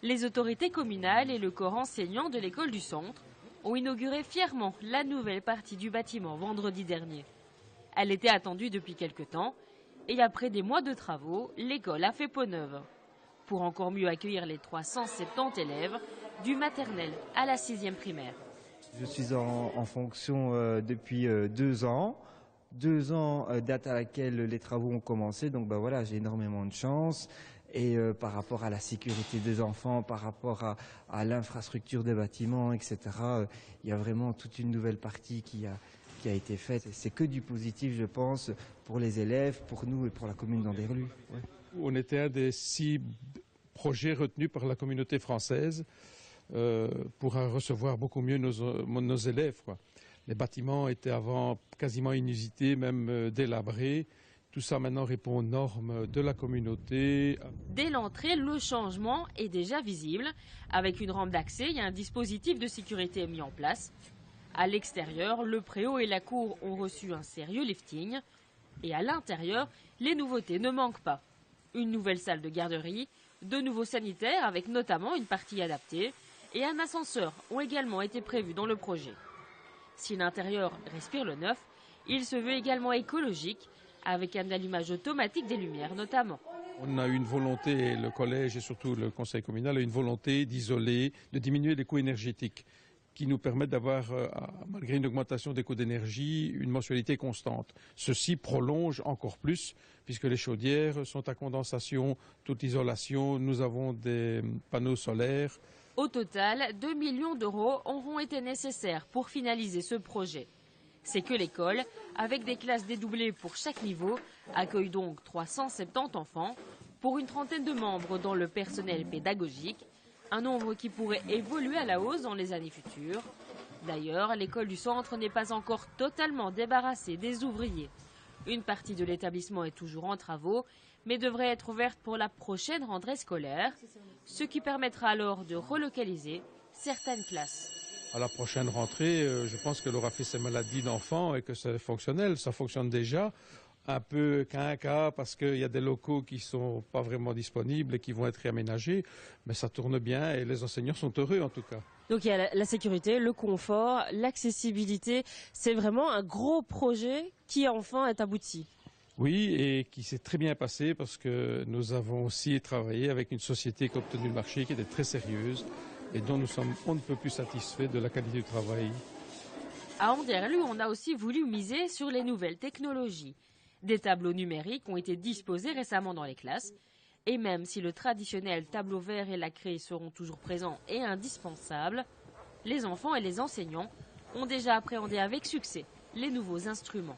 Les autorités communales et le corps enseignant de l'école du centre ont inauguré fièrement la nouvelle partie du bâtiment vendredi dernier. Elle était attendue depuis quelque temps et après des mois de travaux, l'école a fait peau neuve. Pour encore mieux accueillir les 370 élèves du maternel à la 6e primaire. Je suis en fonction depuis 2 ans. 2 ans, date à laquelle les travaux ont commencé. Donc voilà, j'ai énormément de chance. Et par rapport à la sécurité des enfants, par rapport à l'infrastructure des bâtiments, etc., il y a vraiment toute une nouvelle partie qui a été faite. C'est que du positif, je pense, pour les élèves, pour nous et pour la commune d'Anderlu. Ouais. On était un des 6 projets retenus par la communauté française pour recevoir beaucoup mieux nos élèves, quoi. Les bâtiments étaient avant quasiment inusités, même délabrés. Tout ça maintenant répond aux normes de la communauté. Dès l'entrée, le changement est déjà visible. Avec une rampe d'accès et un dispositif de sécurité mis en place. À l'extérieur, le préau et la cour ont reçu un sérieux lifting. Et à l'intérieur, les nouveautés ne manquent pas. Une nouvelle salle de garderie, de nouveaux sanitaires avec notamment une partie adaptée et un ascenseur ont également été prévus dans le projet. Si l'intérieur respire le neuf, il se veut également écologique, avec un allumage automatique des lumières notamment. On a eu une volonté, le collège et surtout le conseil communal a eu une volonté d'isoler, de diminuer les coûts énergétiques, qui nous permettent d'avoir, malgré une augmentation des coûts d'énergie, une mensualité constante. Ceci prolonge encore plus, puisque les chaudières sont à condensation, toute isolation, nous avons des panneaux solaires. Au total, 2 millions d'euros auront été nécessaires pour finaliser ce projet. C'est que l'école, avec des classes dédoublées pour chaque niveau, accueille donc 370 enfants pour une trentaine de membres dans le personnel pédagogique, un nombre qui pourrait évoluer à la hausse dans les années futures. D'ailleurs, l'école du centre n'est pas encore totalement débarrassée des ouvriers. Une partie de l'établissement est toujours en travaux, mais devrait être ouverte pour la prochaine rentrée scolaire, ce qui permettra alors de relocaliser certaines classes. À la prochaine rentrée, je pense qu'elle aura fait ses maladies d'enfants et que c'est fonctionnel. Ça fonctionne déjà. Un peu cas parce qu'il y a des locaux qui ne sont pas vraiment disponibles et qui vont être réaménagés. Mais ça tourne bien et les enseignants sont heureux en tout cas. Donc il y a la sécurité, le confort, l'accessibilité. C'est vraiment un gros projet qui enfin est abouti. Oui, et qui s'est très bien passé parce que nous avons aussi travaillé avec une société qui a obtenu le marché, qui était très sérieuse et dont nous sommes on ne peut plus satisfaits de la qualité du travail. À Anderlu, on a aussi voulu miser sur les nouvelles technologies. Des tableaux numériques ont été disposés récemment dans les classes. Et même si le traditionnel tableau vert et la craie seront toujours présents et indispensables, les enfants et les enseignants ont déjà appréhendé avec succès les nouveaux instruments.